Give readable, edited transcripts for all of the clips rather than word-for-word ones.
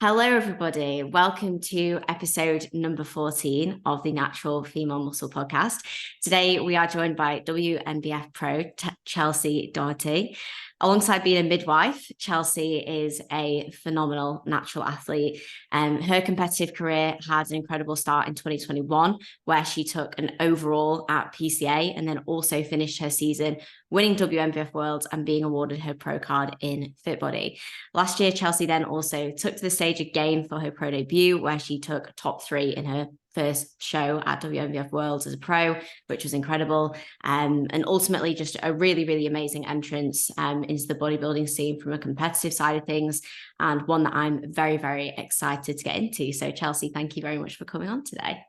Hello, everybody. Welcome to episode number 14 of the Natural Female Muscle Podcast. Today, we are joined by WNBF Pro, Chelsea Doherty. Alongside being a midwife, Chelsea is a phenomenal natural athlete. Her competitive career had an incredible start in 2021, where she took an overall at PCA and then also finished her season winning WNBF Worlds and being awarded her pro card in FitBody. Last year, Chelsea then also took to the stage again for her pro debut, where she took top 3 in her first show at WNBF Worlds as a pro, which was incredible. And ultimately just a really, really amazing entrance into the bodybuilding scene from a competitive side of things, and one that I'm very, very excited to get into. So Chelsea, thank you very much for coming on today.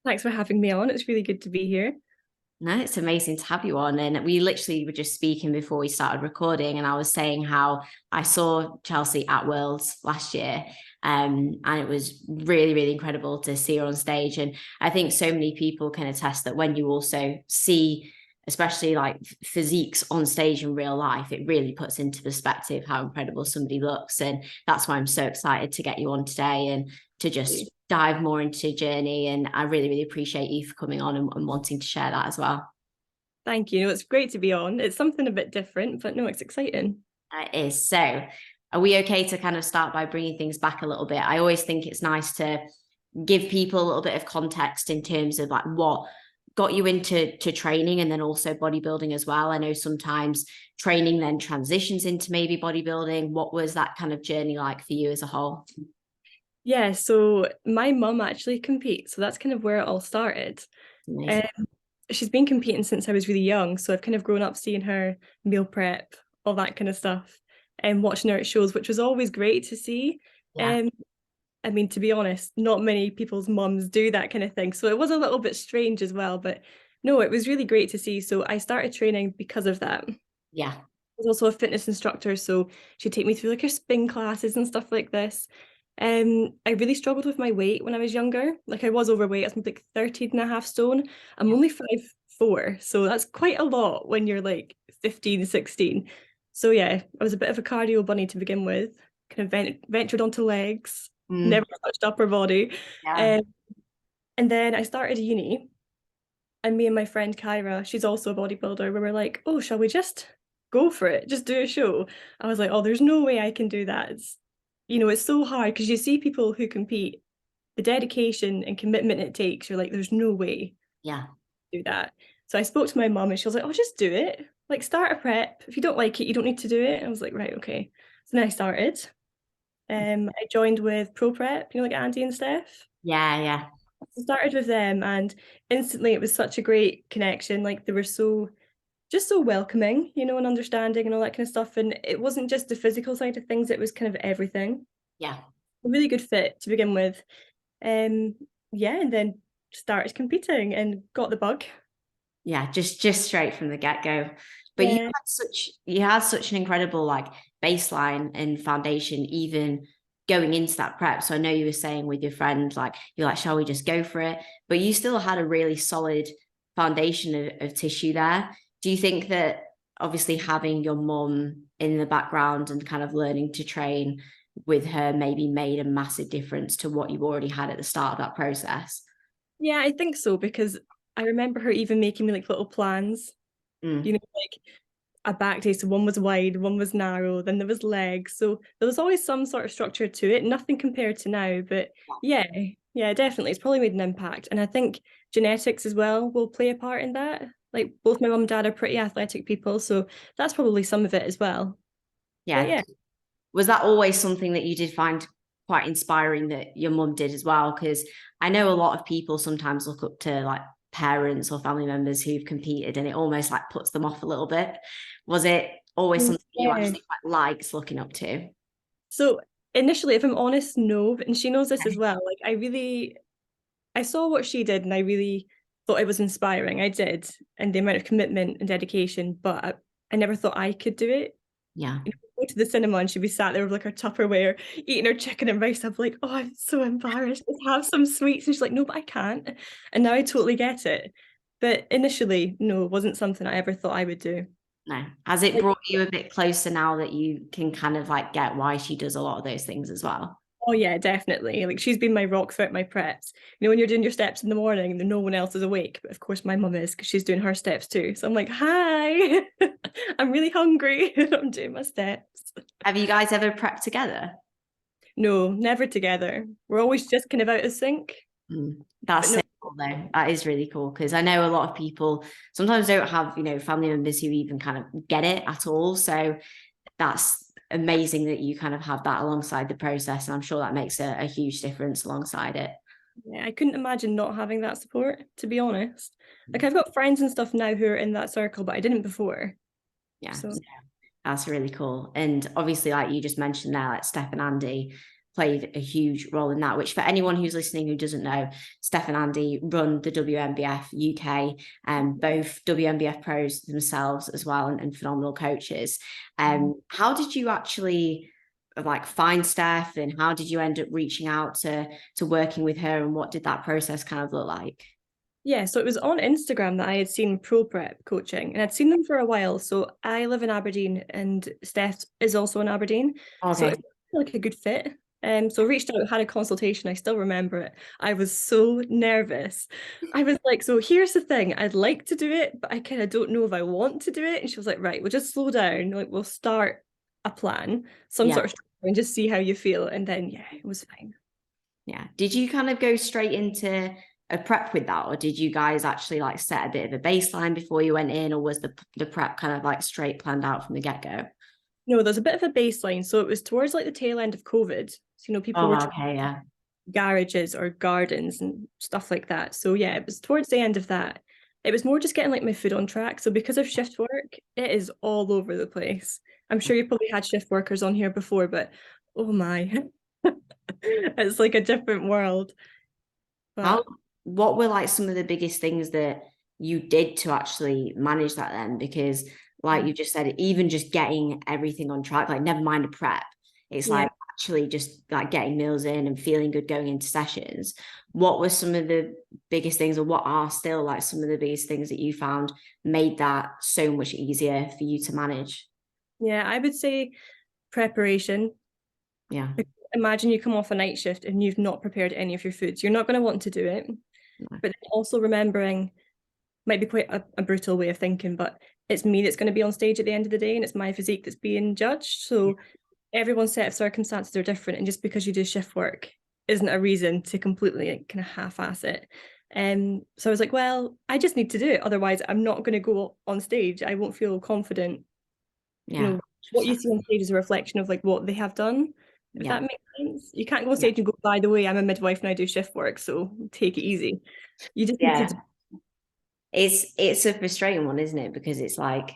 Thanks for having me on. It's really good to be here. No, it's amazing to have you on. And we literally were just speaking before we started recording, and I was saying how I saw Chelsea at Worlds last year. And it was really, really incredible to see her on stage. And I think so many people can attest that when you also see, especially like physiques on stage in real life, it really puts into perspective how incredible somebody looks. And that's why I'm so excited to get you on today and to just dive more into your journey. And I really, really appreciate you for coming on and wanting to share that as well. Thank you. It's great to be on. It's something a bit different, but no, it's exciting. It is. So are we okay to kind of start by bringing things back a little bit? I always think it's nice to give people a little bit of context in terms of like what got you into training and then also bodybuilding as well. I know sometimes training then transitions into maybe bodybuilding. What was that kind of journey like for you as a whole? Yeah, so my mum actually competes, so that's kind of where it all started. She's been competing since I was really young, so I've kind of grown up seeing her meal prep, all that kind of stuff, and watching her at shows, which was always great to see. Yeah. I mean, to be honest, not many people's mums do that kind of thing, so it was a little bit strange as well, but no, it was really great to see. So I started training because of that. Yeah. I was also a fitness instructor, so she'd take me through like her spin classes and stuff like this. I really struggled with my weight when I was younger. Like I was overweight. I was like 13.5 stone. I'm only 5'4", so that's quite a lot when you're like 15, 16. So yeah, I was a bit of a cardio bunny to begin with. Kind of ventured onto legs, never touched upper body. Yeah. And then I started uni, and me and my friend Kyra, she's also a bodybuilder, we were like, oh, shall we just go for it? Just do a show. I was like, oh, there's no way I can do that. It's so hard because you see people who compete, the dedication and commitment it takes, you're like, there's no way Yeah. to do that. So I spoke to my mum and she was like, oh, just do it. Like start a prep. If you don't like it, you don't need to do it. I was like, right, okay. So then I started. I joined with Pro Prep, like Andy and Steph. Yeah. Yeah. I started with them and instantly it was such a great connection. Like they were just so welcoming, and understanding and all that kind of stuff. And it wasn't just the physical side of things, it was kind of everything. Yeah. A really good fit to begin with. Yeah, and then started competing and got the bug. Yeah, just straight from the get-go. But Yeah. you had such an incredible like baseline and foundation even going into that prep. So I know you were saying with your friend, like you're like, shall we just go for it? But you still had a really solid foundation of tissue there. Do you think that obviously having your mum in the background and kind of learning to train with her maybe made a massive difference to what you already had at the start of that process? Yeah, I think so, because I remember her even making me like little plans, like a back day. So one was wide, one was narrow, then there was legs. So there was always some sort of structure to it, nothing compared to now. But yeah, definitely. It's probably made an impact. And I think genetics as well will play a part in that. Like both my mum and dad are pretty athletic people. So that's probably some of it as well. Yeah. But yeah. Was that always something that you did find quite inspiring that your mum did as well? Because I know a lot of people sometimes look up to like parents or family members who've competed and it almost like puts them off a little bit. Was it always something you actually quite liked looking up to? So initially, if I'm honest, no. And she knows this as well. Like I saw what she did and I really thought it was inspiring. I did. And the amount of commitment and dedication, but I never thought I could do it. Yeah. Go to the cinema and she'd be sat there with like her Tupperware eating her chicken and rice. I'm like, oh, I'm so embarrassed. Just have some sweets. And she's like, no, but I can't. And now I totally get it. But initially, no, it wasn't something I ever thought I would do. No. Has it brought you a bit closer now that you can kind of like get why she does a lot of those things as well? Oh yeah, definitely. Like she's been my rock throughout my preps. You know, when you're doing your steps in the morning and no one else is awake, but of course my mum is because she's doing her steps too. So I'm like, hi, I'm really hungry. I'm doing my steps. Have you guys ever prepped together? No, never together. We're always just kind of out of sync. That's But no, so cool though. That is really cool because I know a lot of people sometimes don't have, family members who even kind of get it at all. So that's amazing that you kind of have that alongside the process. And I'm sure that makes a huge difference alongside it. yeah, I couldn't imagine not having that support, to be honest. Like I've got friends and stuff now who are in that circle, but I didn't before. Yeah. So That's really cool. And obviously, like you just mentioned there, like Steph and Andy played a huge role in that, which for anyone who's listening who doesn't know, Steph and Andy run the WNBF UK and both WNBF pros themselves as well and phenomenal coaches. How did you actually like find Steph and how did you end up reaching out to working with her and what did that process kind of look like? yeah, so it was on Instagram that I had seen pro prep coaching and I'd seen them for a while. So I live in Aberdeen and Steph is also in Aberdeen. So Okay. it was like a good fit. So I reached out, had a consultation. I still remember it. I was so nervous. I was like, so here's the thing. I'd like to do it, but I kind of don't know if I want to do it. And she was like, right, we'll just slow down. Like we'll start a plan, some Yeah. sort of structure and just see how you feel. And then yeah, it was fine. Yeah. Did you kind of go straight into a prep with that, or did you guys actually like set a bit of a baseline before you went in, or was the prep kind of like straight planned out from the get-go? No, there's a bit of a baseline. So it was towards like the tail end of COVID. So, you know, people Oh, were okay, yeah. garages or gardens and stuff like that. So yeah, it was towards the end of that. It was more just getting like my food on track. So because of shift work, it is all over the place. I'm sure you probably had shift workers on here before, but oh my, it's like a different world. How, But what were like some of the biggest things that you did to actually manage that then? Because like you just said, even just getting everything on track, like never mind a prep, it's yeah, like actually just like getting meals in and feeling good going into sessions. What were some of the biggest things, or what are still like some of the biggest things that you found made that so much easier for you to manage? yeah, I would say preparation. Yeah. Imagine you come off a night shift and you've not prepared any of your foods. You're not going to want to do it. No. But also remembering might be quite a brutal way of thinking, but it's me that's going to be on stage at the end of the day and it's my physique that's being judged. So everyone's set of circumstances are different. And just because you do shift work isn't a reason to completely like, kind of half-ass it. So I was like, well, I just need to do it. Otherwise, I'm not going to go on stage. I won't feel confident. You Yeah. know, what you see on stage is a reflection of like what they have done. If Yeah. that makes sense. You can't go on Yeah. stage and go, by the way, I'm a midwife and I do shift work, so take it easy. You just need to Yeah. It's a frustrating one, isn't it? Because it's like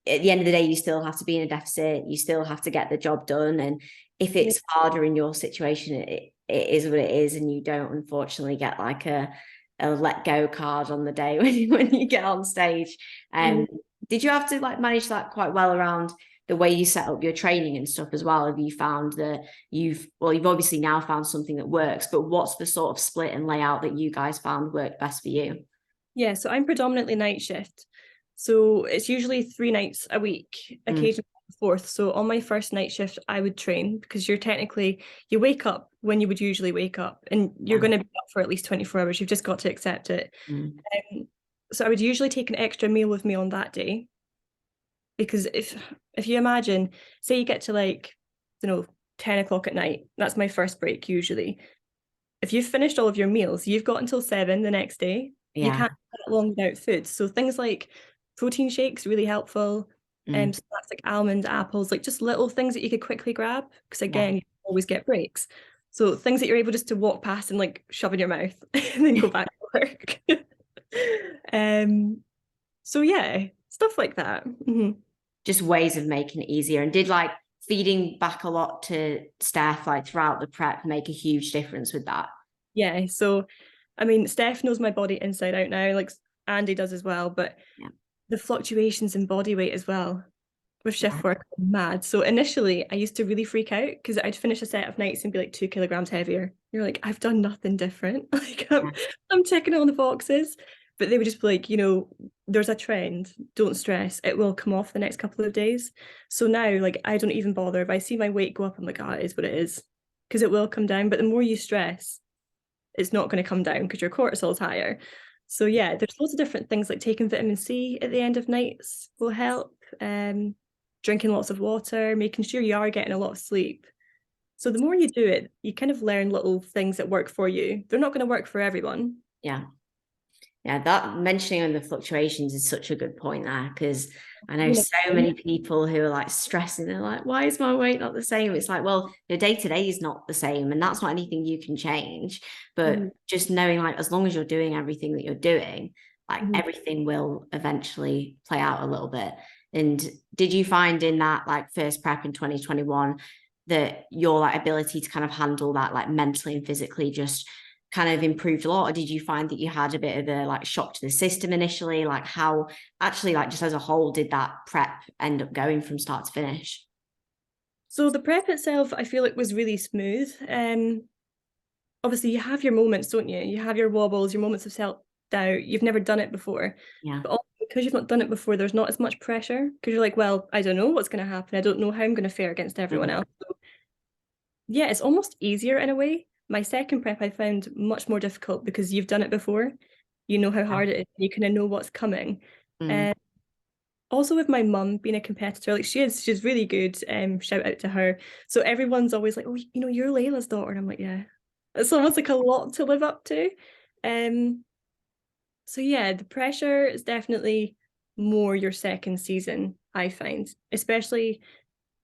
at the end of the day, you still have to be in a deficit, you still have to get the job done. And if yeah, it's harder in your situation, it is what it is. And you don't unfortunately get like a let go card on the day when you get on stage. Did you have to like manage that quite well around the way you set up your training and stuff as well? Have you found that you've obviously now found something that works, but what's the sort of split and layout that you guys found worked best for you? yeah, so I'm predominantly night shift. So it's usually 3 nights a week, occasionally a fourth. So on my first night shift, I would train because you wake up when you would usually wake up and you're going to be up for at least 24 hours. You've just got to accept it. So I would usually take an extra meal with me on that day because if you imagine, say you get to like, 10 o'clock at night, that's my first break usually. If you've finished all of your meals, you've got until 7 the next day. You Yeah. can't go that long without food. So things like protein shakes really helpful. So that's like almonds, apples, like just little things that you could quickly grab. Because again, you always get breaks. So things that you're able just to walk past and like shove in your mouth and then go back to work. So yeah, stuff like that. Just ways of making it easier. And did like feeding back a lot to Steph like throughout the prep make a huge difference with that? Yeah, so I mean, Steph knows my body inside out now, like Andy does as well, but the fluctuations in body weight as well with shift work are mad. So initially I used to really freak out because I'd finish a set of nights and be like 2 kilograms heavier. You're like, I've done nothing different. Like I'm checking all the boxes. But they would just be like, there's a trend. Don't stress. It will come off the next couple of days. So now, like, I don't even bother. If I see my weight go up, I'm like, it is what it is. because it will come down. But the more you stress, it's not going to come down because your cortisol is higher. So yeah, there's lots of different things like taking vitamin C at the end of nights will help. Drinking lots of water, making sure you are getting a lot of sleep. So the more you do it, you kind of learn little things that work for you. They're not going to work for everyone. Yeah. Yeah, that mentioning on the fluctuations is such a good point there, because I know so many people who are like stressing. They're like, why is my weight not the same? It's like, well, your day-to-day is not the same, and that's not anything you can change. But just knowing, like, as long as you're doing everything that you're doing, like everything will eventually play out a little bit. And did you find in that like first prep in 2021 that your like ability to kind of handle that like mentally and physically just kind of improved a lot, or did you find that you had a bit of a like shock to the system initially? Like how actually, like just as a whole, did that prep end up going from start to finish? So the prep itself, I feel like was really smooth. Obviously you have your moments, don't you? You have your wobbles, your moments of self-doubt. You've never done it before. Yeah. But also because you've not done it before, there's not as much pressure, because you're like, well, I don't know what's going to happen. I don't know how I'm going to fare against everyone else. So, yeah, it's almost easier in a way. My second prep I found much more difficult because you've done it before. You know how hard it is. You kind of know what's coming. Also with my mum being a competitor, like she's really good. Shout out to her. So everyone's always like, oh, you know, you're Layla's daughter. And I'm like, yeah. It's almost like a lot to live up to. So yeah, the pressure is definitely more your second season, I find, especially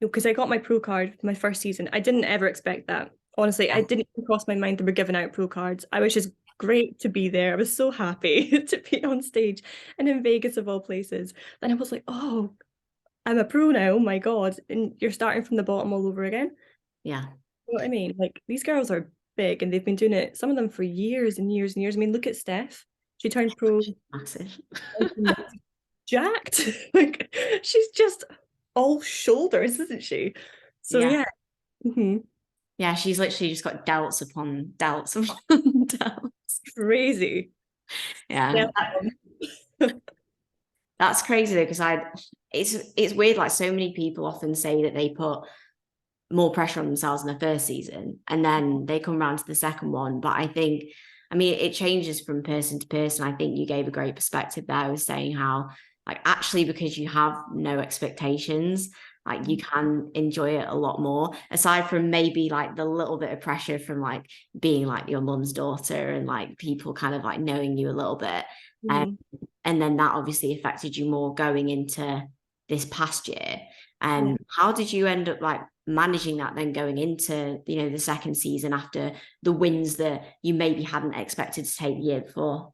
because I got my pro card my first season. I didn't ever expect that. Honestly, I didn't even cross my mind they were giving out pro cards. I was just great to be there. I was so happy to be on stage and in Vegas of all places. Then I was like, oh, I'm a pro now. Oh my God. And you're starting from the bottom all over again. Yeah. You know what I mean? Like these girls are big and they've been doing it, some of them for years and years and years. I mean, look at Steph. She turned pro. Massive. Jacked. Like she's just all shoulders, isn't she? So yeah. Yeah, she's literally just got doubts upon doubts upon doubts. Crazy. Yeah. That's crazy though, because it's weird. Like so many people often say that they put more pressure on themselves in the first season and then they come around to the second one. But I think, I mean, it changes from person to person. I think you gave a great perspective there. I was saying how, like, actually, because you have no expectations, like you can enjoy it a lot more, aside from maybe like the little bit of pressure from like being like your mum's daughter and like people kind of like knowing you a little bit. And then that obviously affected you more going into this past year. And how did you end up like managing that then going into, you know, the second season after the wins that you maybe hadn't expected to take the year before?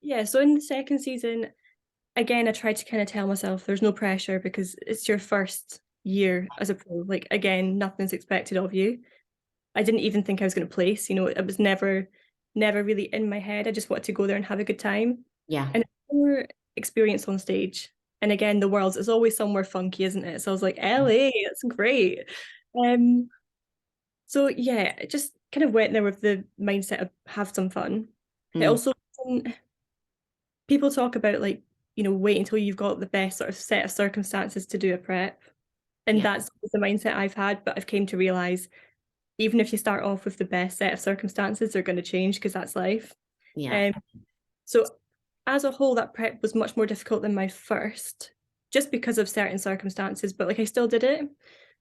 Yeah, so in the second season, again, I tried to kind of tell myself there's no pressure because it's your first year as a pro. Like, again, nothing's expected of you. I didn't even think I was going to place, you know, it was never really in my head. I just wanted to go there and have a good time. Yeah. And more experience on stage. And again, the Worlds is always somewhere funky, isn't it? So I was like, LA, that's great. So yeah, I just kind of went there with the mindset of have some fun. It also, people talk about like, you know, wait until you've got the best sort of set of circumstances to do a prep. And that's the mindset I've had, but I've came to realize even if you start off with the best set of circumstances, they're going to change because that's life. So as a whole, that prep was much more difficult than my first, just because of certain circumstances, but like I still did it.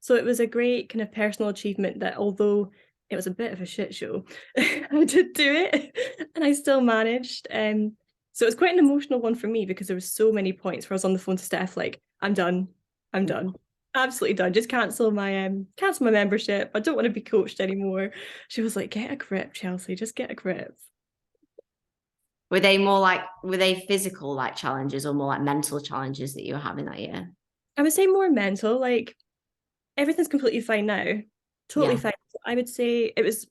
So it was a great kind of personal achievement that although it was a bit of a shit show, I did do it and I still managed. So it was quite an emotional one for me because there was so many points where I was on the phone to Steph, like, I'm done, absolutely done. Just cancel my membership. I don't want to be coached anymore. She was like, get a grip, Chelsea, just get a grip. Were they physical like challenges or more like mental challenges that you were having that year? I would say more mental, like everything's completely fine now. Totally fine. I would say it was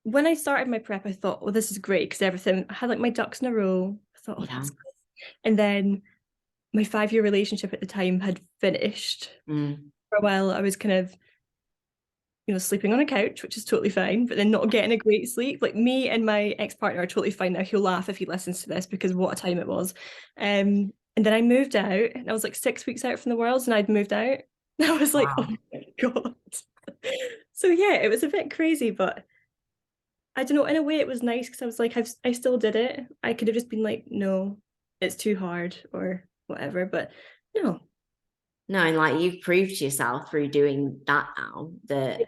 when I started my prep, I thought, oh, this is great because everything, I had like my ducks in a row. I thought, oh, that's good. And then my 5-year relationship at the time had finished. For a while, I was kind of, you know, sleeping on a couch, which is totally fine, but then not getting a great sleep. Like me and my ex-partner are totally fine now. He'll laugh if he listens to this because what a time it was. And then I moved out and I was like 6 weeks out from the Worlds and I'd moved out. I was like, oh my God. So yeah, it was a bit crazy, but I don't know, in a way it was nice because I was like, I still did it. I could have just been like, no, it's too hard or whatever, but no. No, and like you've proved to yourself through doing that now that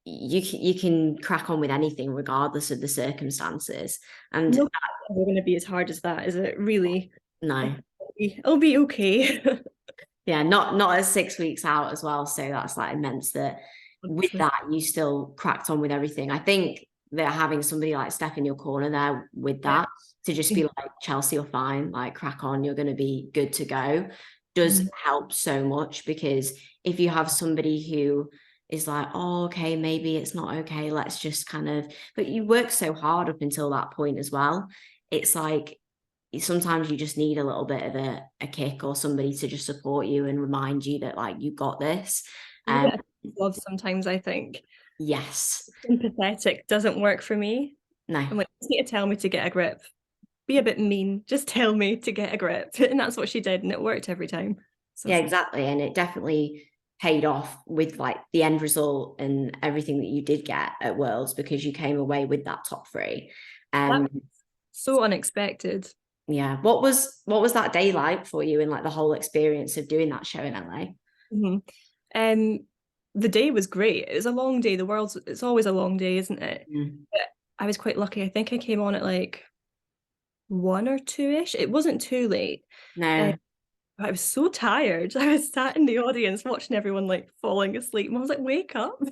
you can crack on with anything regardless of the circumstances. And No, we're going to be as hard as that, is it really? no, I'll be okay. yeah, not as 6 weeks out as well. So that's like immense that with Honestly. that you still cracked on with everything. I think that having somebody like Steph in your corner there with Yeah. that to just be like, Chelsea, you're fine, like crack on, you're going to be good to go, does help so much. Because if you have somebody who is like, oh, okay, maybe it's not okay, let's just kind of, but you work so hard up until that point as well. It's like sometimes you just need a little bit of a kick or somebody to just support you and remind you that like you got this. Yeah, love sometimes I think. Yes. Sympathetic doesn't work for me. No. I'm like, you need to tell me to get a grip. Be a bit mean. Just tell me to get a grip. And that's what she did, and it worked every time. So Yeah, exactly. And it definitely paid off with like the end result and everything that you did get at Worlds, because you came away with that top three. that was so unexpected. Yeah. What was that day like for you and like the whole experience of doing that show in LA? Mm-hmm. The day was great. It was a long day. It's always a long day, isn't it? But I was quite lucky. I think I came on at like 1 or 2-ish. It wasn't too late. No. I was so tired. I was sat in the audience watching everyone like falling asleep. And I was like, wake up.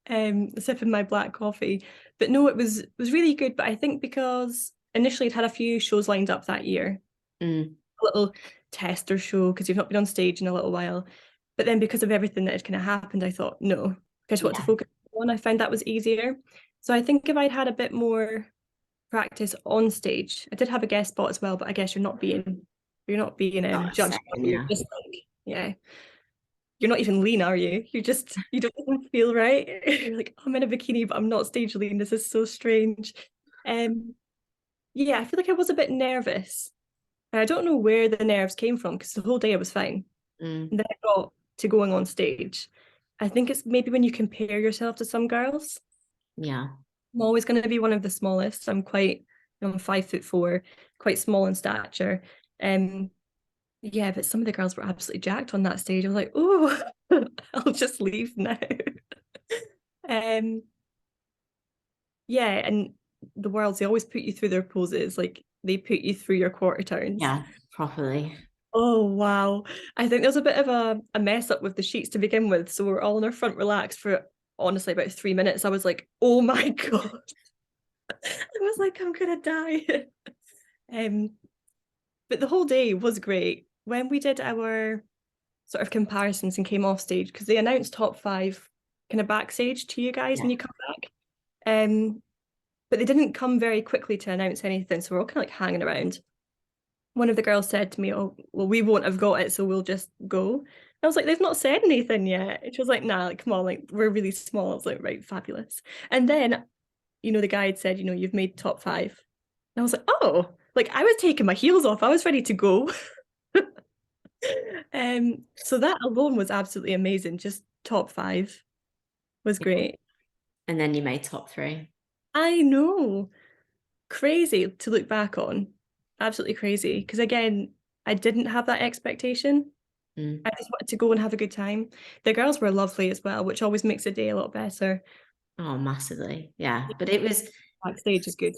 Sipping my black coffee. But no, it was really good. But I think because initially I'd had a few shows lined up that year. A little tester show because you've not been on stage in a little while. But then because of everything that had kind of happened, I thought, no, I just want to focus on. I found that was easier. So I think if I'd had a bit more practice on stage, I did have a guest spot as well, but I guess you're not being judged. You're just like, yeah, you're not even lean, are you? You don't even feel right. You're like, I'm in a bikini, but I'm not stage lean. This is so strange. Yeah, I feel like I was a bit nervous. And I don't know where the nerves came from because the whole day I was fine. And then I got to going on stage. I think it's maybe when you compare yourself to some girls. Yeah. I'm always going to be one of the smallest. I'm 5'4", quite small in stature. Yeah, but some of the girls were absolutely jacked on that stage. I was like, oh, I'll just leave now. Yeah, and the Worlds, they always put you through their poses. Like they put you through your quarter turns. Yeah, properly. Oh, wow. I think there was a bit of a mess up with the sheets to begin with. So we're all in our front relaxed for honestly about 3 minutes. I was like, oh my God. I was like, I'm gonna die. But the whole day was great. When we did our sort of comparisons and came off stage, because they announced top 5 kind of backstage to you guys when you come back. But they didn't come very quickly to announce anything. So we're all kind of like hanging around. One of the girls said to me, oh, well, we won't have got it, so we'll just go. And I was like, they've not said anything yet. And she was like, nah, like, come on, like, we're really small. I was like, right, fabulous. And then, the guy had said, you've made top 5. And I was like, oh, like, I was taking my heels off. I was ready to go. So that alone was absolutely amazing. Just top 5 was great. And then you made top 3. I know. Crazy to look back on. Absolutely crazy. Because again, I didn't have that expectation. I just wanted to go and have a good time. The girls were lovely as well, which always makes the day a lot better. Oh, massively. Yeah. But it was backstage is good.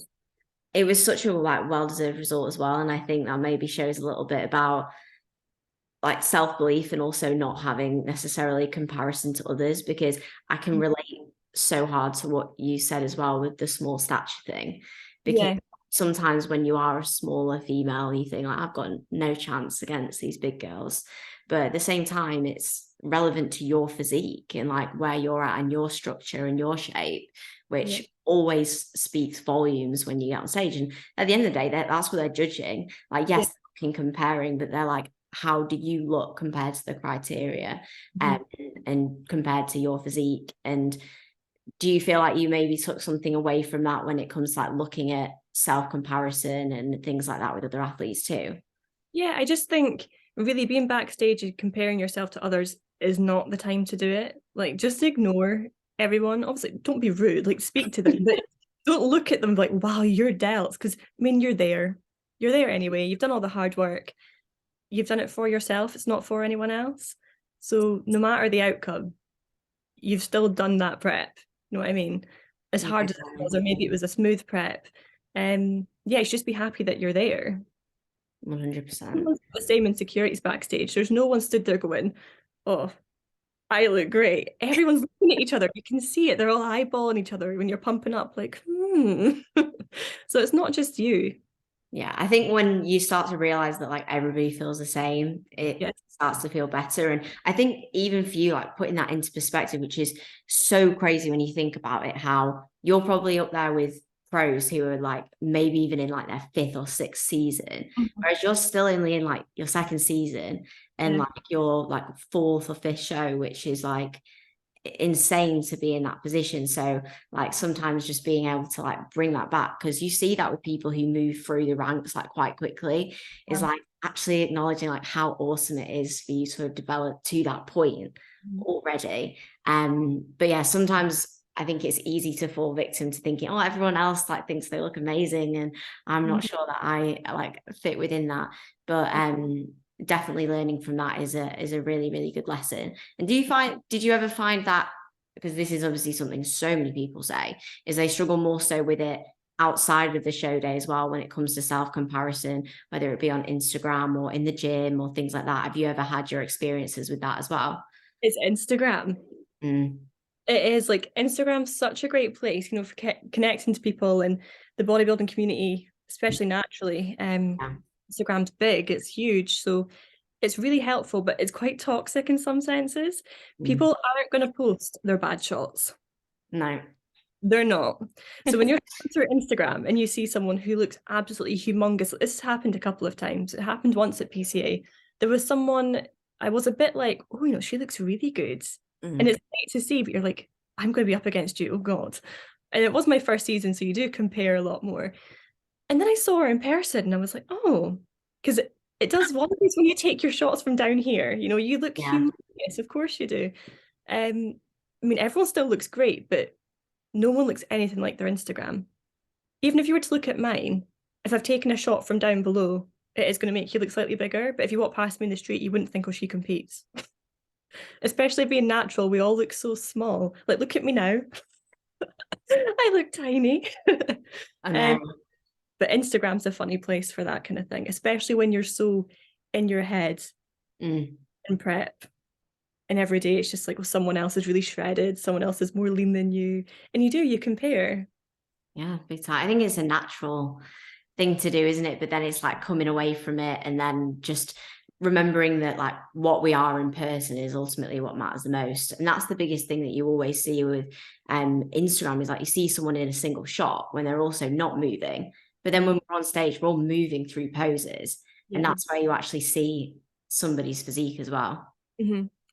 It was such a like well-deserved result as well. And I think that maybe shows a little bit about like self-belief and also not having necessarily comparison to others, because I can relate so hard to what you said as well with the small stature thing, because sometimes when you are a smaller female, you think like, I've got no chance against these big girls, but at the same time it's relevant to your physique and like where you're at and your structure and your shape, which always speaks volumes when you get on stage. And at the end of the day, that's what they're judging. Like, yes, they're comparing, but they're like, how do you look compared to the criteria and compared to your physique? And do you feel like you maybe took something away from that when it comes to like looking at self-comparison and things like that with other athletes too? Yeah, I just think really being backstage and comparing yourself to others is not the time to do it. Like, just ignore everyone. Obviously, don't be rude, like speak to them, but don't look at them like, wow, you're delts. Because I mean, you're there. You're there anyway. You've done all the hard work. You've done it for yourself. It's not for anyone else. So no matter the outcome, you've still done that prep. You know what I mean? As hard as it was, or maybe it was a smooth prep. Yeah, you should just be happy that you're there. 100%. The same insecurities backstage. There's no one stood there going, oh, I look great. Everyone's looking at each other. You can see it. They're all eyeballing each other when you're pumping up, like, So it's not just you. Yeah, I think when you start to realize that like everybody feels the same, it starts to feel better. And I think even for you, like putting that into perspective, which is so crazy when you think about it, how you're probably up there with pros who are like maybe even in like their 5th or 6th season, whereas you're still only in like your 2nd season and like your like 4th or 5th show, which is like insane to be in that position. So like sometimes just being able to like bring that back, because you see that with people who move through the ranks like quite quickly, is like actually acknowledging like how awesome it is for you to have developed to that point already. But yeah, sometimes I think it's easy to fall victim to thinking, oh, everyone else like thinks they look amazing and I'm not sure that I like fit within that. But definitely learning from that is a really, really good lesson. And did you ever find that, because this is obviously something so many people say, is they struggle more so with it outside of the show day as well when it comes to self-comparison, whether it be on Instagram or in the gym or things like that? Have you ever had your experiences with that as well? It's Instagram. It is, like, Instagram's such a great place, you know, for connecting to people and the bodybuilding community, especially naturally. Instagram's big, it's huge, so it's really helpful, but it's quite toxic in some senses. People aren't going to post their bad shots. No, they're not. So when you're through Instagram and you see someone who looks absolutely humongous, this happened a couple of times. It happened once at PCA. There was someone, I was a bit like, oh, you know, she looks really good. And it's great to see, but you're like, I'm going to be up against you. Oh God. And it was my first season, so you do compare a lot more. And then I saw her in person and I was like, oh, because it does wonders when you take your shots from down here. You know, you look humongous, of course you do. I mean, everyone still looks great, but no one looks anything like their Instagram. Even if you were to look at mine, if I've taken a shot from down below, it is going to make you look slightly bigger. But if you walk past me in the street, you wouldn't think, oh, she competes. Especially being natural, we all look so small. Like, look at me now. I look tiny. I know. But Instagram's a funny place for that kind of thing, especially when you're so in your head in prep. And every day it's just like, well, someone else is really shredded, someone else is more lean than you. And you compare. Yeah, big time. I think it's a natural thing to do, isn't it? But then it's like coming away from it and then just remembering that like what we are in person is ultimately what matters the most. And that's the biggest thing that you always see with Instagram, is like you see someone in a single shot when they're also not moving. But then when we're on stage, we're all moving through poses. And that's where you actually see somebody's physique as well.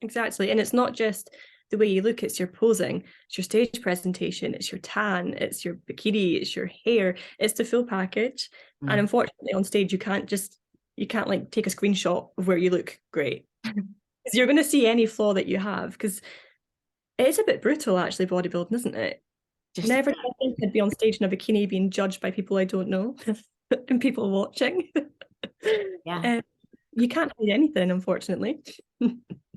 Exactly. And it's not just the way you look, it's your posing, it's your stage presentation, it's your tan, it's your bikini, it's your hair, it's the full package. And unfortunately on stage, you can't like take a screenshot of where you look great. Because you're going to see any flaw that you have, because it is a bit brutal actually, bodybuilding, isn't it? Never did I think I'd be on stage in a bikini being judged by people I don't know and people watching. You can't hide anything, unfortunately.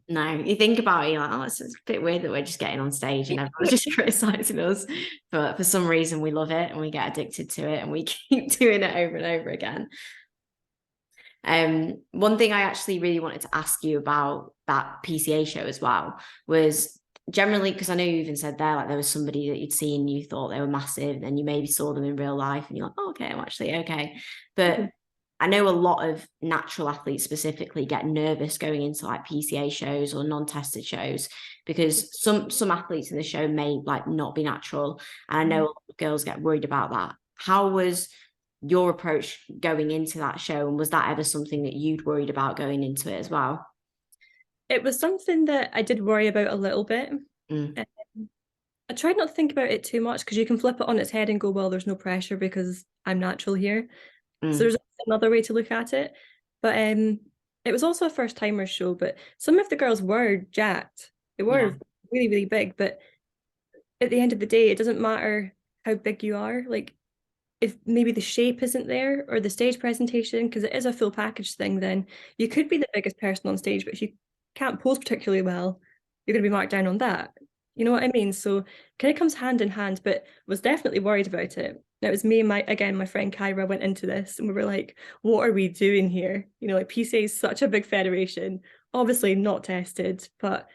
No, you think about it, you're like, oh, it's a bit weird that we're just getting on stage and everyone's just criticizing us. But for some reason, we love it and we get addicted to it and we keep doing it over and over again. One thing I actually really wanted to ask you about that PCA show as well was generally, because I know you even said there, like there was somebody that you'd seen, you thought they were massive, and you maybe saw them in real life and you're like, oh, okay, I'm actually okay. But I know a lot of natural athletes specifically get nervous going into like PCA shows or non-tested shows, because some athletes in the show may like not be natural. And I know a lot of girls get worried about that. How was your approach going into that show? And was that ever something that you'd worried about going into it as well? It was something that I did worry about a little bit. I tried not to think about it too much, because you can flip it on its head and go, well, there's no pressure because I'm natural here. So there's another way to look at it. But it was also a first timer show, but some of the girls were jacked. They were really, really big, but at the end of the day, it doesn't matter how big you are. Like, if maybe the shape isn't there or the stage presentation, because it is a full package thing, then you could be the biggest person on stage, but if you can't pose particularly well, you're going to be marked down on that. You know what I mean? So kind of comes hand in hand, but was definitely worried about it. And it was me and my friend Kyra went into this and we were like, what are we doing here? You know, like PCA is such a big federation, obviously not tested, but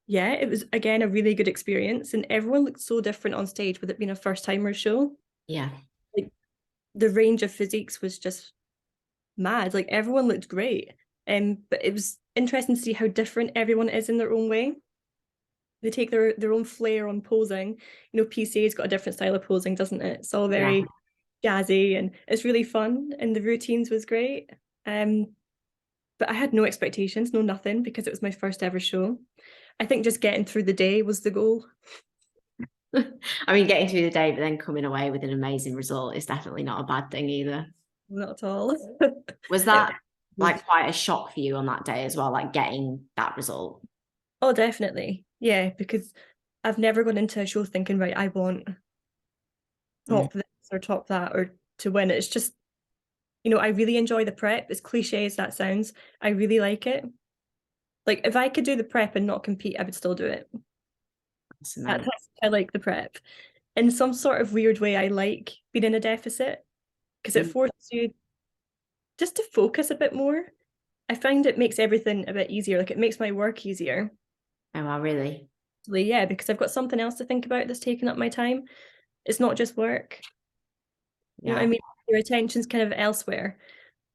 yeah, it was again a really good experience. And everyone looked so different on stage with it being a first timer show. Yeah. Like, the range of physiques was just mad. Like, everyone looked great. But it was interesting to see how different everyone is in their own way. They take their own flair on posing. You know, PCA's got a different style of posing, doesn't it? It's all very jazzy and it's really fun, and the routines was great. But I had no expectations, no nothing, because it was my first ever show. I think just getting through the day was the goal. I mean, getting through the day, but then coming away with an amazing result is definitely not a bad thing either. Not at all. Was that like quite a shock for you on that day as well, like getting that result? Oh, definitely. Yeah, because I've never gone into a show thinking, right, I want top this or top that or to win. It's just, you know, I really enjoy the prep. As cliche as that sounds, I really like it. Like, if I could do the prep and not compete, I would still do it. I like the prep. In some sort of weird way, I like being in a deficit because it forces you just to focus a bit more. I find it makes everything a bit easier. Like, it makes my work easier. Oh, wow, really? Yeah, because I've got something else to think about that's taking up my time. It's not just work. You know what I mean? Your attention's kind of elsewhere.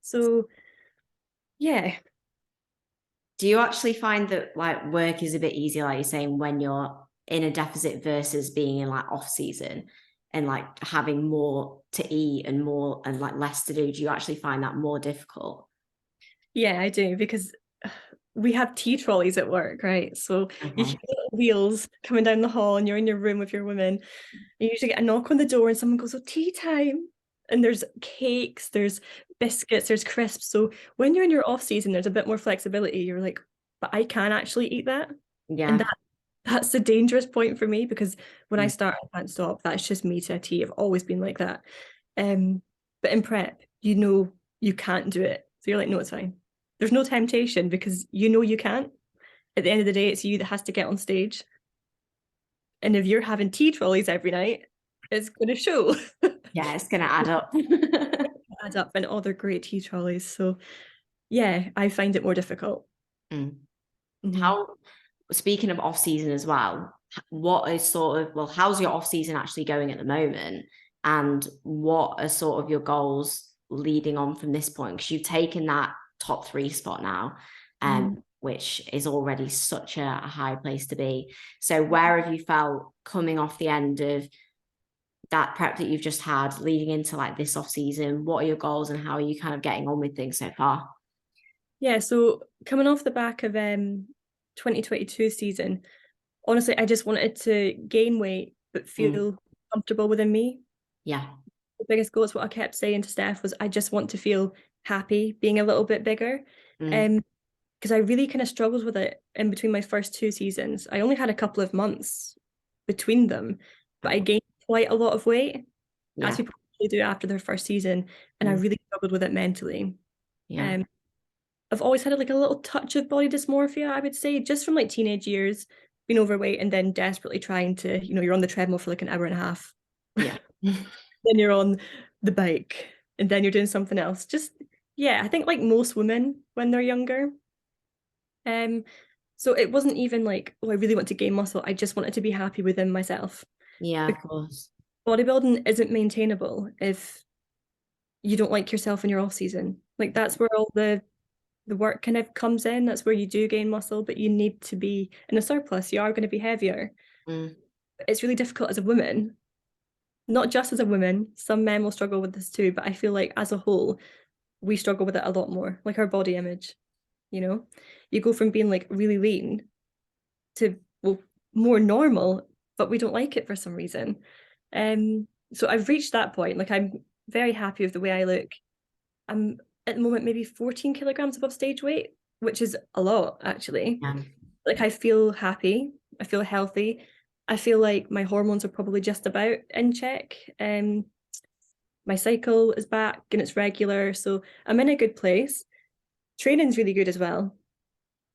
So, yeah. Do you actually find that like work is a bit easier, like you're saying, when you're in a deficit versus being in like off season and like having more to eat and more and like less to do? Do you actually find that more difficult? Yeah, I do, because we have tea trolleys at work, right? So you hear little wheels coming down the hall and you're in your room with your women. You usually get a knock on the door and someone goes, oh, tea time. And there's cakes, there's biscuits, there's crisps. So when you're in your off season, there's a bit more flexibility. You're like, but I can actually eat that. Yeah. And that's the dangerous point for me, because when I start, I can't stop. That's just me to a T. I've always been like that. But in prep, you know you can't do it. So you're like, no, it's fine. There's no temptation because you know you can't. At the end of the day, it's you that has to get on stage. And if you're having tea trolleys every night, it's going to show. Yeah, it's going to add up. Add up, and all they're great tea trolleys. So yeah, I find it more difficult. How, speaking of off season as well, what is sort of, well, how's your off season actually going at the moment? And what are sort of your goals leading on from this point? Because you've taken that top 3 spot now, which is already such a high place to be. So where have you felt coming off the end of that prep that you've just had leading into like this off season? What are your goals and how are you kind of getting on with things so far? Yeah, so coming off the back of 2022 season, honestly, I just wanted to gain weight but feel comfortable within me. Yeah. The biggest goal is what I kept saying to Steph was, I just want to feel happy being a little bit bigger. Because I really kind of struggled with it in between my first 2 seasons. I only had a couple of months between them, but I gained quite a lot of weight, as people do after their first season, and I really struggled with it mentally. I've always had like a little touch of body dysmorphia, I would say, just from like teenage years, being overweight and then desperately trying to, you know, you're on the treadmill for like an hour and a half. Yeah. Then you're on the bike and then you're doing something else. Just, yeah, I think like most women when they're younger. So it wasn't even like, oh, I really want to gain muscle. I just wanted to be happy within myself. Yeah, of course. Bodybuilding isn't maintainable if you don't like yourself in your off season. Like, that's where all the work kind of comes in. That's where you do gain muscle, but you need to be in a surplus. You are going to be heavier. It's really difficult as a woman, not just as a woman. Some men will struggle with this too, but I feel like as a whole, we struggle with it a lot more, like our body image. You know, you go from being like really lean to, well, more normal, but we don't like it for some reason. So I've reached that point. Like, I'm very happy with the way I look. I'm at the moment maybe 14 kilograms above stage weight, which is a lot, actually. Like, I feel happy, I feel healthy, I feel like my hormones are probably just about in check. My cycle is back and it's regular, so I'm in a good place. Training's really good as well.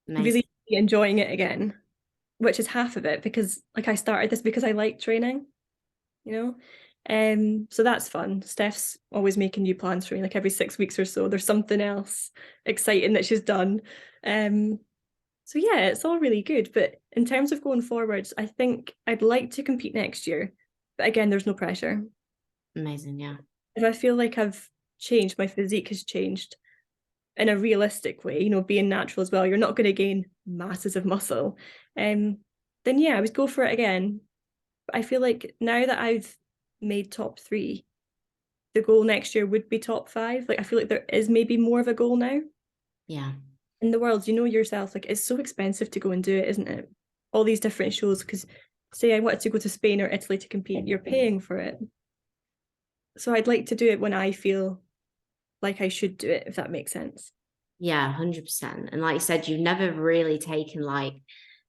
Amazing. Really enjoying it again, which is half of it, because like I started this because I like training, you know. So that's fun. Steph's always making new plans for me, like every 6 weeks or so there's something else exciting that she's done. So yeah, it's all really good. But in terms of going forwards, I think I'd like to compete next year, but again, there's no pressure. Amazing. Yeah. If I feel like I've changed, my physique has changed in a realistic way, you know, being natural as well, you're not going to gain masses of muscle, then yeah, I would go for it again. But I feel like now that I've made top 3, the goal next year would be top 5. Like I feel like there is maybe more of a goal now. Yeah. In the world, you know yourself, like it's so expensive to go and do it, isn't it? All these different shows, because say I wanted to go to Spain or Italy to compete, you're paying for it. So I'd like to do it when I feel like I should do it, if that makes sense. Yeah, 100%. And like you said, you've never really taken like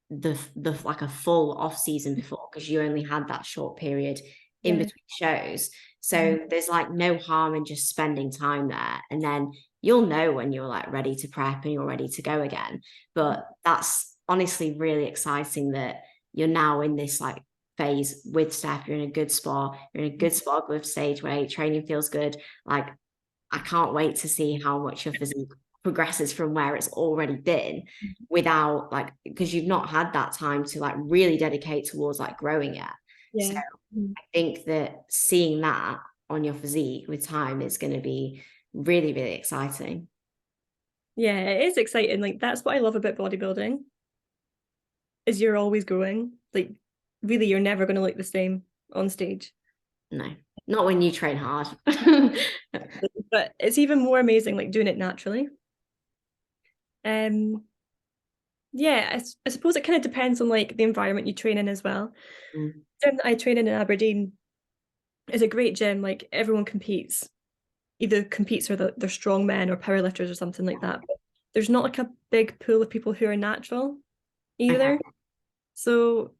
the like a full off season before, because you only had that short period in Yeah. between shows. So there's like no harm in just spending time there, and then you'll know when you're like ready to prep and you're ready to go again. But that's honestly really exciting that you're now in this like phase with Steph. You're in a good spot. You're in a good spot with stage weight. Training feels good. Like I can't wait to see how much your physique progresses from where it's already been, without like, because you've not had that time to like really dedicate towards like growing yet. So Yeah. I think that seeing that on your physique with time is going to be really, really exciting. Yeah, it is exciting. Like that's what I love about bodybuilding, is you're always growing. Like really, you're never going to look the same on stage. No, not when you train hard. But it's even more amazing like doing it naturally. Um, yeah, I suppose it kind of depends on like the environment you train in as well. Mm. The gym that I train in Aberdeen is a great gym. Like everyone competes, either competes or they're strong men or powerlifters or something like that. But there's not like a big pool of people who are natural either. Okay. So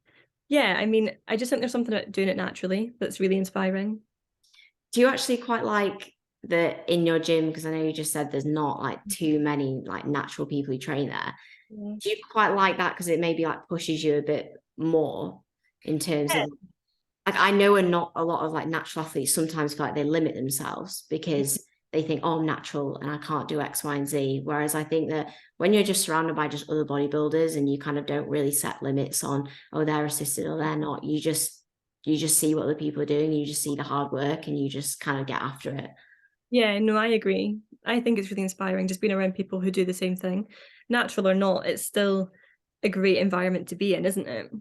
yeah, I mean, I just think there's something about doing it naturally that's really inspiring. Do you actually quite like that in your gym? Because I know you just said there's not like too many like natural people who train there. Yeah. Do you quite like that because it maybe like pushes you a bit more in terms of like, I know not a lot of like natural athletes sometimes feel like they limit themselves because they think, oh, I'm natural and I can't do X, Y, and Z. Whereas I think that when you're just surrounded by just other bodybuilders and you kind of don't really set limits on, oh, they're assisted or they're not, you just see what other people are doing, you just see the hard work and you just kind of get after it. Yeah, no, I agree. I think it's really inspiring just being around people who do the same thing. Natural or not, it's still a great environment to be in, isn't it?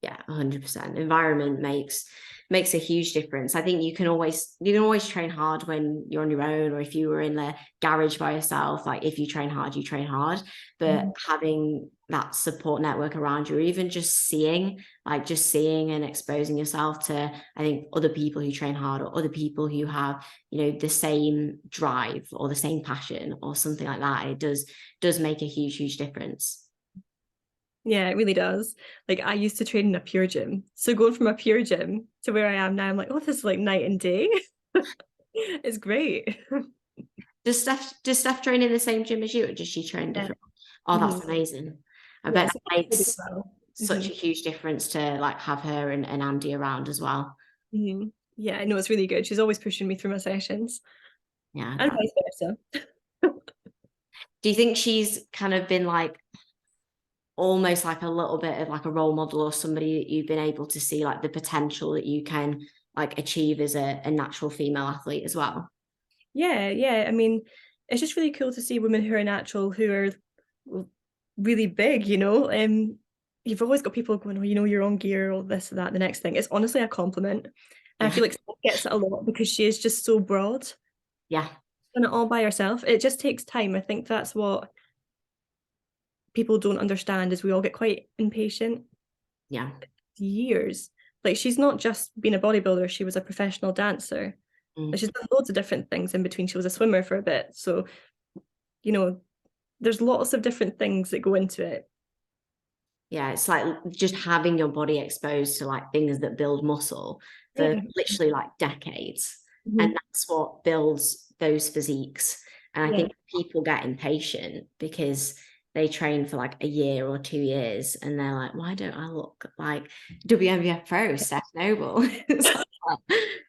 Yeah, 100%. Environment makes a huge difference. I think you can always train hard when you're on your own, or if you were in the garage by yourself. Like if you train hard, you train hard. But having that support network around you, or even just seeing and exposing yourself to, I think, other people who train hard or other people who have, you know, the same drive or the same passion or something like that, it does make a huge difference. Yeah, it really does. Like I used to train in a pure gym. So going from a pure gym to where I am now, I'm like, oh, this is like night and day. It's great. Does Steph train in the same gym as you, or does she train Yeah. different? Oh, that's amazing. I bet So that makes well. such a huge difference to like have her and Andy around as well. Yeah, I know it's really good. She's always pushing me through my sessions, Yeah. and vice versa. Do you think she's kind of been like almost like a little bit of like a role model, or somebody that you've been able to see like the potential that you can like achieve as a natural female athlete as well? Yeah. I mean, it's just really cool to see women who are natural, who are really big, you know. You've always got people going, oh, you know, you're on gear, or this, or that, the next thing. It's honestly a compliment. And I Yeah. feel like Steph gets it a lot because she is just so broad. Yeah. Done it all by herself. It just takes time. I think that's what people don't understand, is we all get quite impatient. Yeah. Years. Like she's not just been a bodybuilder, she was a professional dancer. She's done loads of different things in between. She was a swimmer for a bit. So, you know, there's lots of different things that go into it. Yeah, it's like just having your body exposed to like things that build muscle for Yeah. literally like decades. Mhm. And that's what builds those physiques. And I Yeah. think people get impatient because they train for like a year or 2 years and they're like, why don't I look like WNBF Pro, Steph Noble?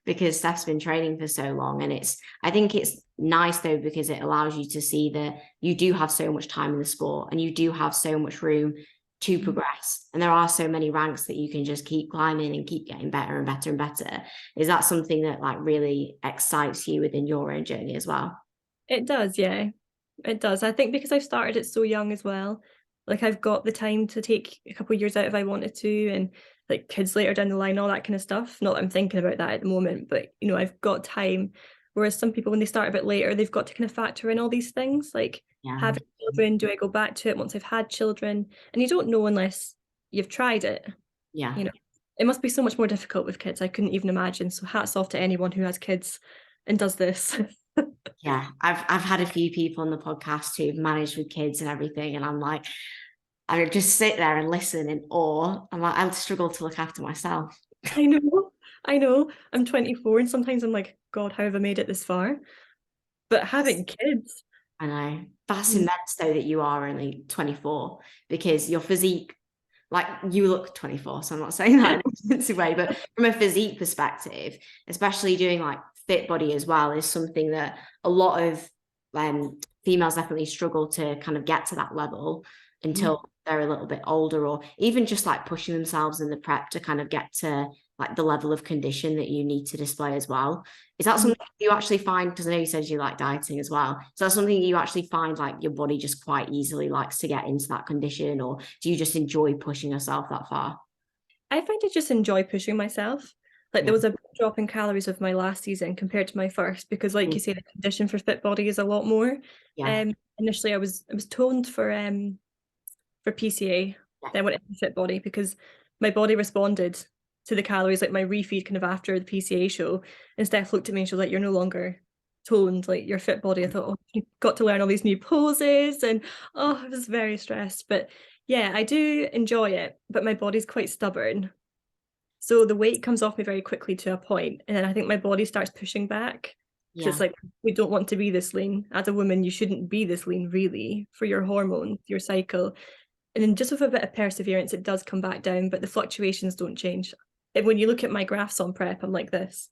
Because Steph's been training for so long. And I think it's nice though, because it allows you to see that you do have so much time in the sport and you do have so much room to progress, and there are so many ranks that you can just keep climbing and keep getting better and better and better. Is that something that like really excites you within your own journey as well? It does, yeah, it does. I think because I've started it so young as well, like I've got the time to take a couple of years out if I wanted to, and like kids later down the line, all that kind of stuff. Not that I'm thinking about that at the moment, but you know, I've got time. Whereas some people, when they start a bit later, they've got to kind of factor in all these things, like Yeah, having children. Do I go back to it once I've had children? And you don't know unless you've tried it. yeah, You know, it must be so much more difficult with kids. I couldn't even imagine. So hats off to anyone who has kids and does this. yeah. I've had a few people on the podcast who've managed with kids and everything, and I'm like, I just sit there and listen in awe. I'm like, I struggle to look after myself. I know, I know. I'm 24 and sometimes I'm like, God, how have I made it this far? But having kids, I know. That's mm, immense though that you are only 24, because your physique, like you look 24, so I'm not saying that in a defensive way, but from a physique perspective, especially doing like FitBody as well, is something that a lot of females definitely struggle to kind of get to that level until they're a little bit older, or even just like pushing themselves in the prep to kind of get to like the level of condition that you need to display as well. Is that something you actually find, because I know you said you like dieting as well, is that something you actually find like your body just quite easily likes to get into that condition, or do you just enjoy pushing yourself that far? I find I just enjoy pushing myself. Like Yeah. there was a big drop in calories with my last season compared to my first, because like you say, the condition for FitBody is a lot more. Yeah. Initially I was toned for PCA, Yeah. then went into FitBody because my body responded to the calories, like my refeed kind of after the PCA show. And Steph looked at me and she was like, "You're no longer toned, like your FitBody." I thought, oh, you got to learn all these new poses, and oh, I was very stressed. But yeah, I do enjoy it, but my body's quite stubborn. So the weight comes off me very quickly to a point, and then I think my body starts pushing back because it's Yeah. like, we don't want to be this lean. As a woman, you shouldn't be this lean really for your hormones, your cycle. And then just with a bit of perseverance, it does come back down, but the fluctuations don't change. And when you look at my graphs on prep, I'm like this.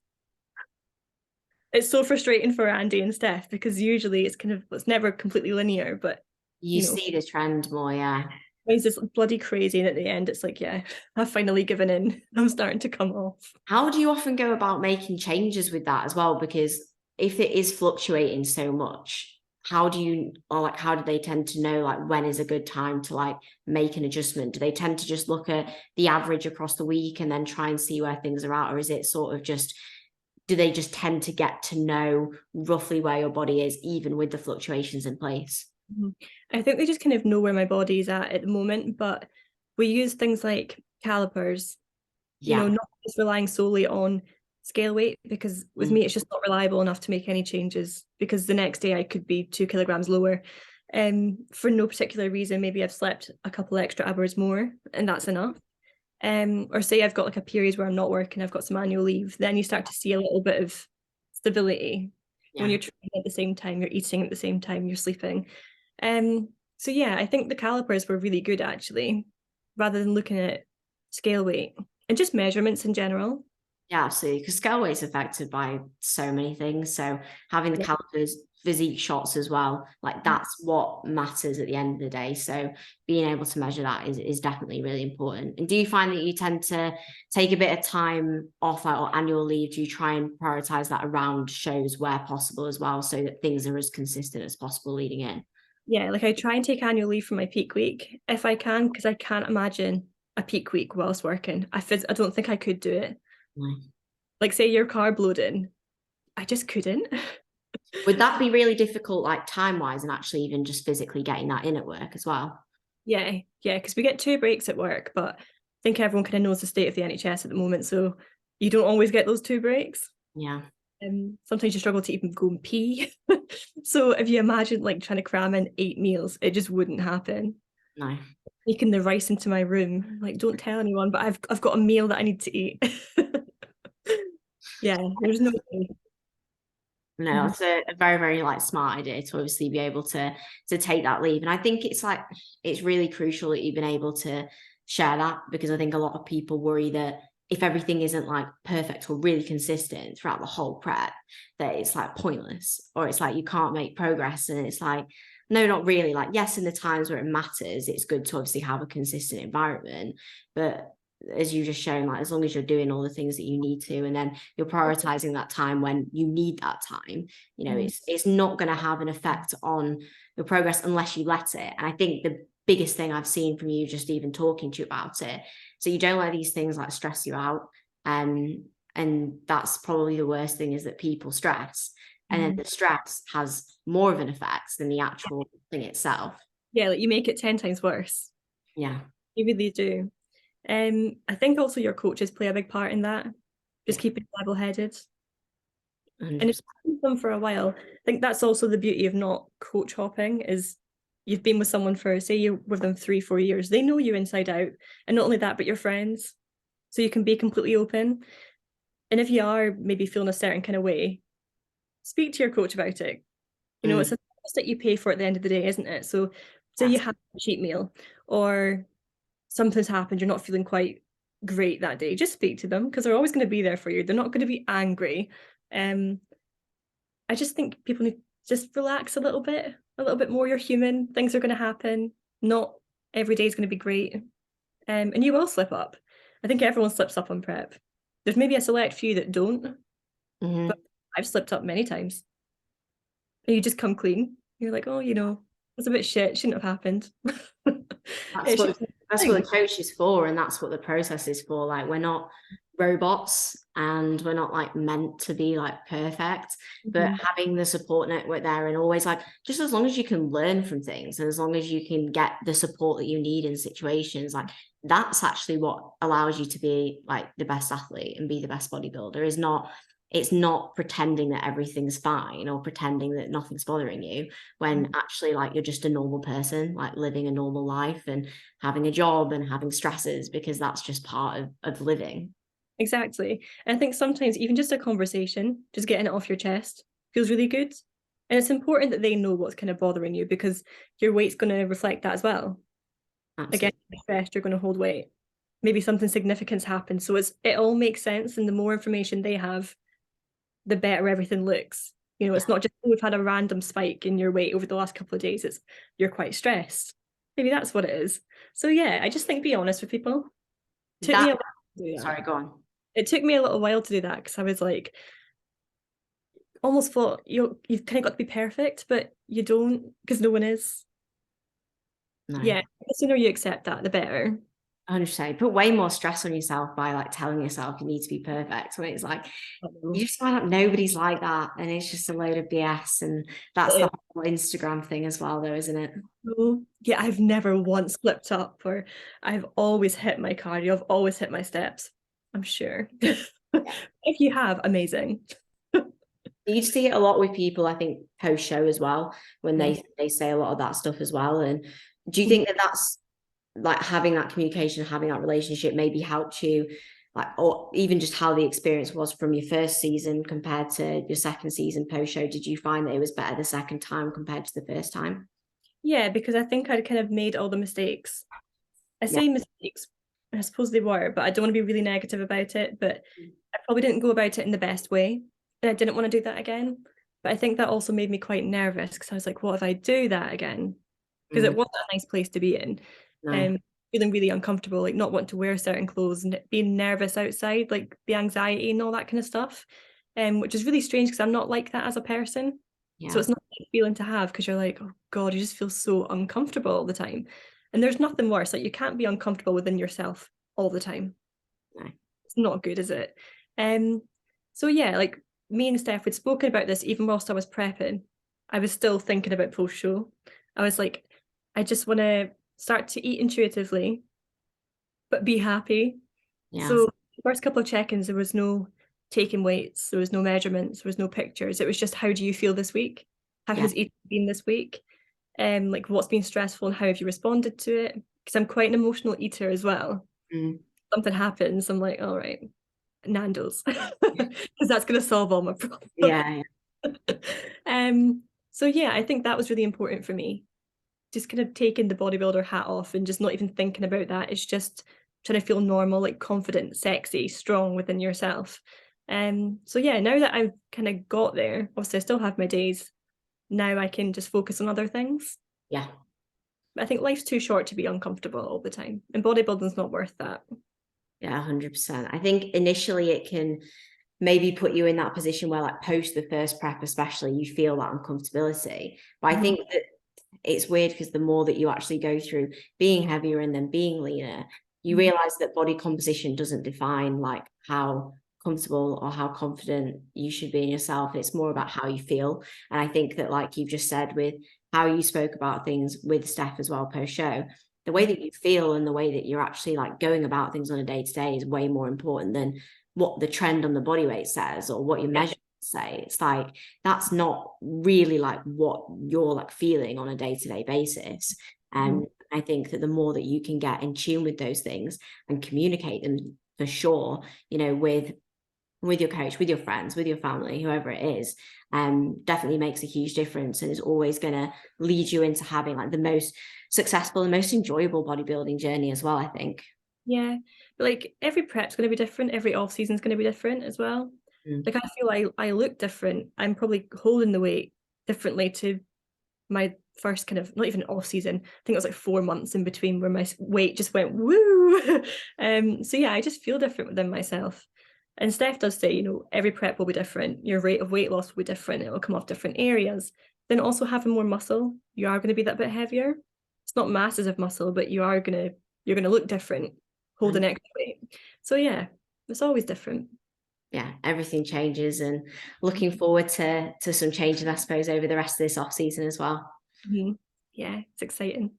It's so frustrating for Andy and Steph because usually it's never completely linear, but You you know, see the trend more, yeah. mine's just bloody crazy. And at the end, it's like, yeah, I've finally given in. I'm starting to come off. How do you often go about making changes with that as well? Because if it is fluctuating so much, how do you, or like, how do they tend to know like when is a good time to like make an adjustment? Do they tend to just look at the average across the week and then try and see where things are at? Or is it sort of just, do they just tend to get to know roughly where your body is, even with the fluctuations in place? I think they just kind of know where my body's at the moment, but we use things like calipers, you know, Yeah. not just relying solely on scale weight, because with Mm. me, it's just not reliable enough to make any changes because the next day I could be 2 kilograms lower. For no particular reason, maybe I've slept a couple extra hours more and that's enough. Or say I've got like a period where I'm not working, I've got some annual leave, then you start to see a little bit of stability when Yeah. you're training at the same time, you're eating at the same time, you're sleeping. So yeah, I think the calipers were really good actually, rather than looking at scale weight and just measurements in general. Yeah, absolutely. Because scale weight is affected by so many things. So having the Yeah. calipers, physique shots as well, like that's what matters at the end of the day. So being able to measure that is definitely really important. And do you find that you tend to take a bit of time off or annual leave? Do you try and prioritize that around shows where possible as well, so that things are as consistent as possible leading in? Yeah, like I try and take annual leave from my peak week if I can, because I can't imagine a peak week whilst working. I don't think I could do it. No. Like say you're carb loading, I just couldn't. Would that be really difficult, like time wise, and actually even just physically getting that in at work as well? Yeah, yeah, because we get 2 breaks at work, but I think everyone kind of knows the state of the NHS at the moment, so you don't always get those 2 breaks. Yeah. Sometimes you struggle to even go and pee. So if you imagine like trying to cram in 8 meals, it just wouldn't happen. No. sneaking the rice into my room. Like, don't tell anyone, but I've got a meal that I need to eat. Yeah, there's no way. No, it's a very, very like smart idea to obviously be able to take that leave. And I think it's like it's really crucial that you've been able to share that, because I think a lot of people worry that if everything isn't like perfect or really consistent throughout the whole prep, that it's like pointless, or it's like you can't make progress. And it's like, no, not really. Like, yes, in the times where it matters, it's good to obviously have a consistent environment, but as you just shown, like as long as you're doing all the things that you need to, and then you're prioritizing that time when you need that time, you know, it's not going to have an effect on your progress unless you let it. And I think the biggest thing I've seen from you, just even talking to you about it, so you don't let these things like stress you out. And that's probably the worst thing, is that people stress, and then the stress has more of an effect than the actual thing itself. Yeah, like you make it 10 times worse. Yeah, you really do. I think also your coaches play a big part in that, just keeping level-headed. 100%. And if you've been with them for a while, I think that's also the beauty of not coach hopping, is you've been with someone for, say you're with them 3-4 years, they know you inside out, and not only that, but you're friends, so you can be completely open. And if you are maybe feeling a certain kind of way, speak to your coach about it. You know, it's a service that you pay for at the end of the day, isn't it? So say you have a cheat meal, or something's happened, you're not feeling quite great that day, just speak to them, because they're always going to be there for you. They're not going to be angry. I just think people need to just relax a little bit more. You're human. Things are going to happen. Not every day is going to be great. And you will slip up. I think everyone slips up on prep. There's maybe a select few that don't, but I've slipped up many times. And you just come clean. You're like, oh, you know, it's a bit shit. Shouldn't have happened. That's what the coach is for, and that's what the process is for. Like, we're not robots, and we're not like meant to be like perfect, but having the support network there, and always like, just as long as you can learn from things, and as long as you can get the support that you need in situations, like that's actually what allows you to be like the best athlete and be the best bodybuilder. It's not pretending that everything's fine or pretending that nothing's bothering you, when actually like you're just a normal person, like living a normal life and having a job and having stresses, because that's just part of living. Exactly. And I think sometimes even just a conversation, just getting it off your chest, feels really good. And it's important that they know what's kind of bothering you, because your weight's going to reflect that as well. Absolutely. Again, you're stressed, you're going to hold weight. Maybe something significant's happened. So it all makes sense. And the more information they have, the better everything looks. You know, it's not just, oh, we've had a random spike in your weight over the last couple of days. It's, you're quite stressed. Maybe that's what it is. So yeah, I just think be honest with people. Sorry, go on. It took me a little while to do that, because I was like, almost thought you've kind of got to be perfect, but you don't, because no one is. No. Yeah, the sooner you accept that, the better. 100%. Put way more stress on yourself by like telling yourself you need to be perfect, when it's like you just find out nobody's like that, and it's just a load of BS. And that's the whole Instagram thing as well, though, isn't it? Yeah, I've never once slipped up, or I've always hit my cardio, I've always hit my steps, I'm sure. If you have, amazing. You see it a lot with people, I think, post show as well, when they say a lot of that stuff as well. And do you think that that's like having that communication, having that relationship maybe helped you, like, or even just how the experience was from your first season compared to your second season post show? Did you find that it was better the second time compared to the first time? Yeah, because I think I'd kind of made all the mistakes. I say mistakes, I suppose they were, but I don't want to be really negative about it. But I probably didn't go about it in the best way, and I didn't want to do that again. But I think that also made me quite nervous, because I was like, what if I do that again? Because it wasn't a nice place to be in. Feeling really uncomfortable, like not wanting to wear certain clothes and being nervous outside, like the anxiety and all that kind of stuff, which is really strange, because I'm not like that as a person. So it's not a nice feeling to have, because you're like, oh God, you just feel so uncomfortable all the time. And there's nothing worse. Like, you can't be uncomfortable within yourself all the time. It's not good, is it? So yeah, like me and Steph had spoken about this even whilst I was prepping. I was still thinking about post-show. I was like, I just want to start to eat intuitively, but be happy. So the first couple of check-ins, there was no taking weights, there was no measurements, there was no pictures. It was just, how do you feel this week? How has eating been this week? Like, what's been stressful and how have you responded to it? because I'm quite an emotional eater as well. Something happens, I'm like, all right, Nando's, because that's going to solve all my problems. Yeah. So yeah, I think that was really important for me. Just kind of taking the bodybuilder hat off and just not even thinking about that. It's just trying to feel normal, like confident, sexy, strong within yourself. So yeah, now that I've kind of got there, obviously I still have my days. Now I can just focus on other things. Yeah. I think life's too short to be uncomfortable all the time, and bodybuilding's not worth that. Yeah, 100%. I think initially it can maybe put you in that position where, like, post the first prep especially, you feel that uncomfortability. But I think that it's weird because the more that you actually go through being heavier and then being leaner, you realize that body composition doesn't define like how comfortable or how confident you should be in yourself. It's more about how you feel. And I think that, like you've just said, with how you spoke about things with Steph as well post show, the way that you feel and the way that you're actually like going about things on a day-to-day is way more important than what the trend on the body weight says or what your measurements say. It's like, that's not really like what you're like feeling on a day-to-day basis. And I think that the more that you can get in tune with those things and communicate them, for sure, you know, with your coach, with your friends, with your family, whoever it is, definitely makes a huge difference, and is always going to lead you into having like the most successful and most enjoyable bodybuilding journey as well, I think. Yeah, but like every prep's going to be different, every off season's going to be different as well. Like I feel I look different. I'm probably holding the weight differently to my first kind of, not even off season, I think it was like 4 months in between where my weight just went woo. So yeah, I just feel different within myself. And Steph does say, you know, every prep will be different, your rate of weight loss will be different, it will come off different areas. Then also having more muscle, you are going to be that bit heavier. It's not masses of muscle, but you're going to look different holding extra weight. So yeah, it's always different. Yeah, everything changes, and looking forward to some changes, I suppose, over the rest of this off season as well. Yeah, it's exciting.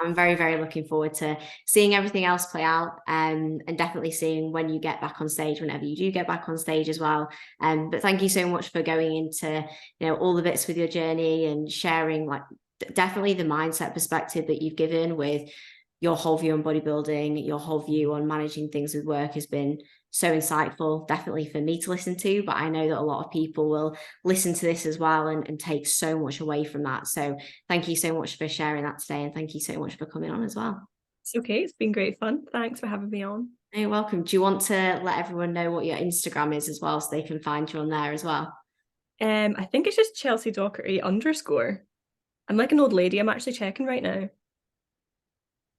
I'm very, very looking forward to seeing everything else play out, and definitely seeing when you get back on stage, whenever you do get back on stage as well. But thank you so much for going into, you know, all the bits with your journey and sharing, like, definitely the mindset perspective that you've given with your whole view on bodybuilding, your whole view on managing things with work has been so insightful, definitely for me to listen to, but I know that a lot of people will listen to this as well and take so much away from that. So thank you so much for sharing that today, and thank you so much for coming on as well. It's okay, it's been great fun. Thanks for having me on. You're welcome. Do you want to let everyone know what your Instagram is as well, so they can find you on there as well? I think it's just Chelsea Doherty _. I'm like an old lady, I'm actually checking right now.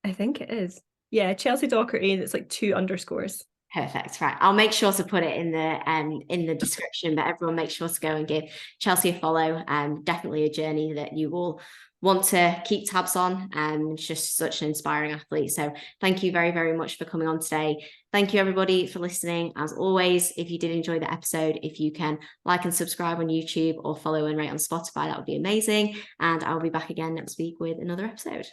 I think it is. Yeah, Chelsea Doherty, and it's like 2 underscores. Perfect. Right. I'll make sure to put it in the description, but everyone make sure to go and give Chelsea a follow. Definitely a journey that you will want to keep tabs on. It's just such an inspiring athlete. So thank you very, very much for coming on today. Thank you everybody for listening. As always, if you did enjoy the episode, if you can like and subscribe on YouTube or follow and rate on Spotify, that would be amazing. And I'll be back again next week with another episode.